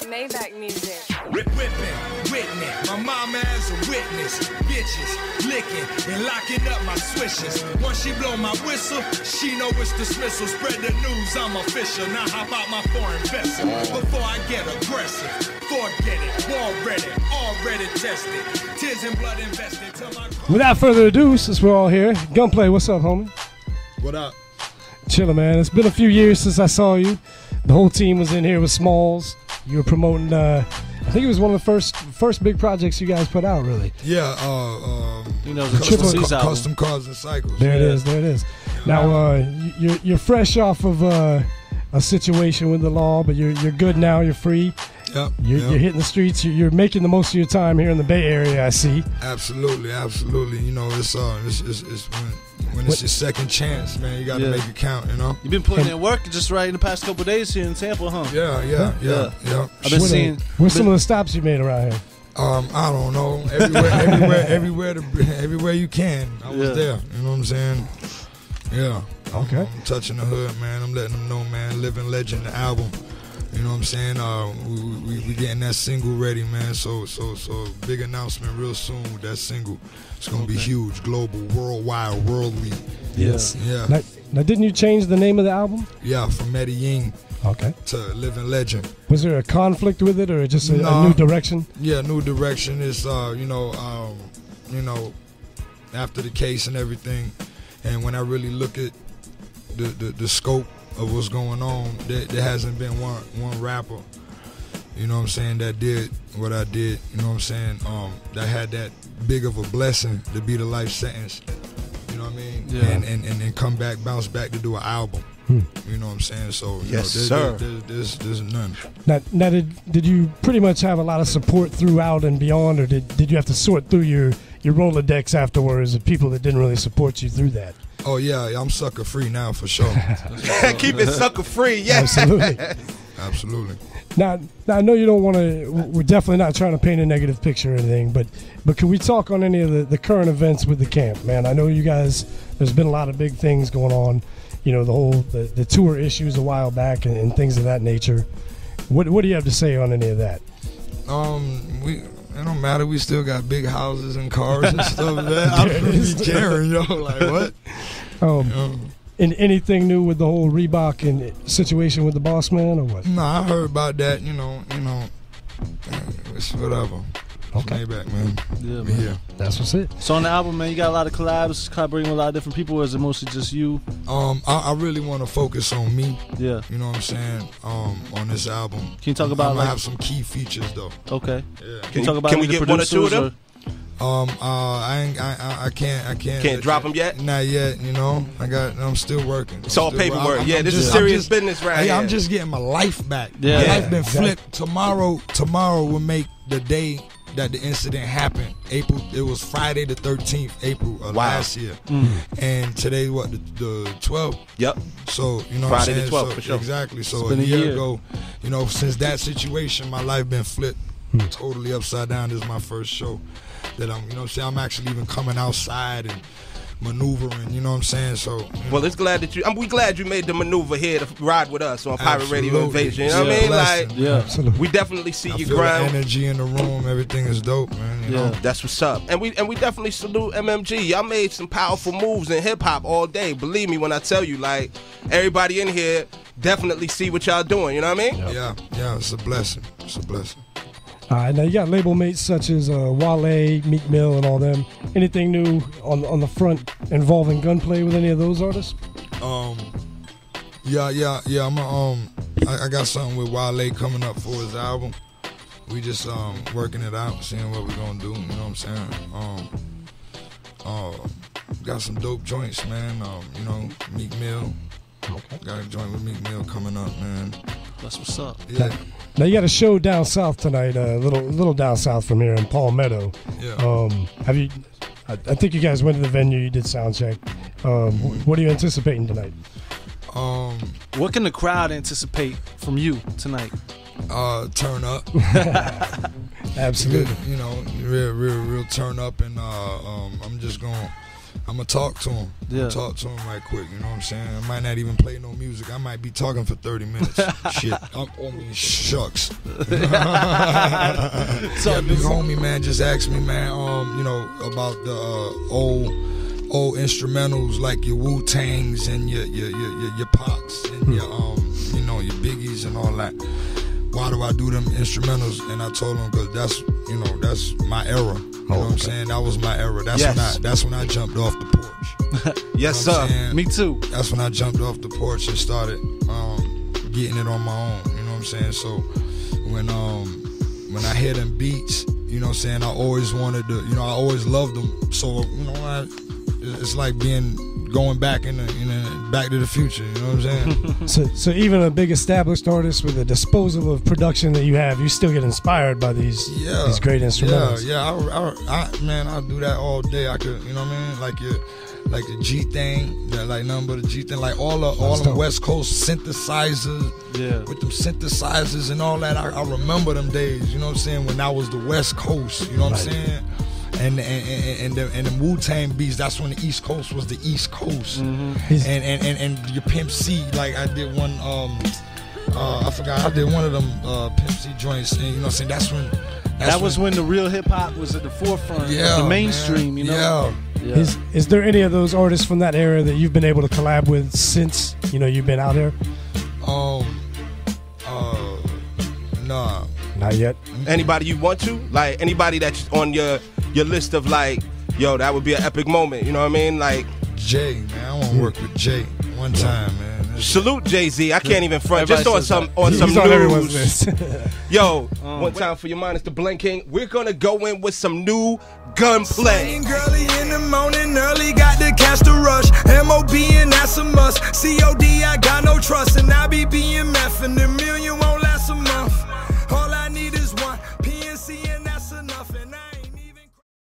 Maybach music. Whipping, witness. My mama as a witness. Bitches licking and locking up my swishes. Once she blow my whistle, she know it's dismissal. Spread the news, I'm official. Now how about my foreign vessel? Before I get aggressive, forget it. Already tested. Tears and blood invested. Without further ado, since we're all here, GunPlay, what's up, homie? What up? Chillin', man. It's been a few years since I saw you. The whole team was in here with Smalls. You were promoting, I think it was one of the first big projects you guys put out, really. Yeah, the Custom Cars and Cycles. There it is. Now, you're fresh off of a situation with the law, but you're good now. You're free. Yep. You're hitting the streets. You're making the most of your time here in the Bay Area, I see. Absolutely. You know, it's when it's your second chance, man. You got to make it count. You know. You've been putting in work just right in the past couple of days here in Tampa, huh? Yeah. I've been seeing. What's some of the stops you made around here? I don't know. Everywhere you can. I was there. You know what I'm saying? Yeah. Okay. I'm touching the hood, man. I'm letting them know, man. Living Legend, the album. You know what I'm saying? We getting that single ready, man. So big announcement real soon with that single. It's gonna be huge, global, worldwide, worldly. Yes. Yeah. Now, didn't you change the name of the album? Yeah, from Medellin. Okay. To Living Legend. Was there a conflict with it, or just a new direction? Yeah, new direction is after the case and everything, and when I really look at the scope of what's going on, there hasn't been one rapper, you know what I'm saying, that did what I did, you know what I'm saying, that had that big of a blessing to be the life sentence, you know what I mean, and come back, bounce back to do an album, you know what I'm saying, so there's none. Now did you pretty much have a lot of support throughout and beyond, or did you have to sort through your Rolodex afterwards of people that didn't really support you through that? Oh yeah, I'm sucker free now for sure. Keep it sucker free, yeah. Absolutely. Now I know you don't want to. We're definitely not trying to paint a negative picture or anything, but can we talk on any of the current events with the camp, man? I know you guys. There's been a lot of big things going on. You know, the tour issues a while back and things of that nature. What do you have to say on any of that? It don't matter. We still got big houses and cars and stuff. I'm really caring, like what? And anything new with the whole Reebok and situation with the boss man, or what? Nah, I heard about that. You know, it's whatever. Okay, back, man. Yeah, man. Yeah. That's what's it. So on the album, man, you got a lot of collabs, collaborating with a lot of different people, or is it mostly just you? I really want to focus on me. Yeah. You know what I'm saying? On this album. Can you talk about? I'm gonna have some key features though. Okay. Yeah. Can you talk about? Can we get one or two of them? I can't. Can't drop them yet? Not yet, you know. I'm still working. It's all paperwork. This is serious business right here. I'm just getting my life back. Yeah. My life been flipped. Tomorrow will make the day that the incident happened. It was Friday the 13th, April of last year. And today, what, the 12th? Yep. So, you know Friday what I'm saying? the 12th, for sure. Exactly. So a year ago, you know, since that situation, my life been flipped totally upside down. This is my first show that I'm, you know what I'm saying, I'm actually even coming outside and maneuvering, you know what I'm saying? So well, it's glad that we glad you made the maneuver here to ride with us on Pirate Radio Invasion. You know what I mean? Blessing. Absolutely. We definitely see I your feel grind. the energy in the room, everything is dope, man. You know? That's what's up. And we definitely salute MMG. Y'all made some powerful moves in hip hop all day. Believe me when I tell you, like, everybody in here definitely see what y'all doing. You know what I mean? Yeah, it's a blessing. It's a blessing. All right, now you got label mates such as Wale, Meek Mill, and all them. Anything new on the front involving GunPlay with any of those artists? Yeah. I got something with Wale coming up for his album. We just working it out, seeing what we're gonna do. You know what I'm saying? Got some dope joints, man. You know, Meek Mill. Okay. Got a joint with Meek Mill coming up, man. That's what's up. Yeah. Now you got a show down south tonight, a little down south from here in Palmetto. Yeah. Have you? I think you guys went to the venue. You did sound check. What are you anticipating tonight? What can the crowd anticipate from you tonight? Turn up. Absolutely. You know, real turn up, and I'm just gonna I'ma talk to him. Yeah. Talk to him right quick. You know what I'm saying? I might not even play no music. I might be talking for 30 minutes. Shit. Shucks. Yeah, big homie, man, just asked me, man, you know, about the old instrumentals like your Wu-Tangs and your Pacs and your you know, your Biggies and all that. Why do I do them instrumentals? And I told him because that's my era. You know what I'm saying? That was my era. That's when I jumped off the porch. Yes, you know sir. Me too. That's when I jumped off the porch and started getting it on my own. You know what I'm saying? So when I hear them beats, you know what I'm saying, I always wanted to, you know, I always loved them. So, you know, it's like going back in Back to the Future, you know what I'm saying? So even a big established artist with a disposal of production that you have, you still get inspired by these great instrumentals. Yeah. Man, I'll do that all day. I could, you know what I mean? Like the G thing, like nothing but a G thing, like all the West Coast synthesizers, with them synthesizers and all that. I remember them days, you know what I'm saying, when that was the West Coast, you know what I'm saying? And the Wu-Tang beats, that's when the East Coast was the East Coast. And your Pimp C, like I did one, I forgot, I did one of them Pimp C joints, and you know what I'm saying, that was when the real hip hop was at the forefront, the mainstream, man. you know. Yeah. Is there any of those artists from that era that you've been able to collab with since, you know, you've been out here? Nah. Not yet. Anybody you want to? Like anybody that's on your list of like, yo, that would be an epic moment, you know what I mean? Like Jay, man, I want to work with Jay one time, man. Salute Jay-Z. I can't even front. Everybody Just on some He's on everyone's news. list. Yo, one time for your mind, it's the Blinking. We're gonna go in with some new gunplay. Early in the morning, early got to catch the rush. MOB and that's a must. COD, I got no trust, and I be BMF, and the million won't last a month. All I need is one PNC, and that's enough. And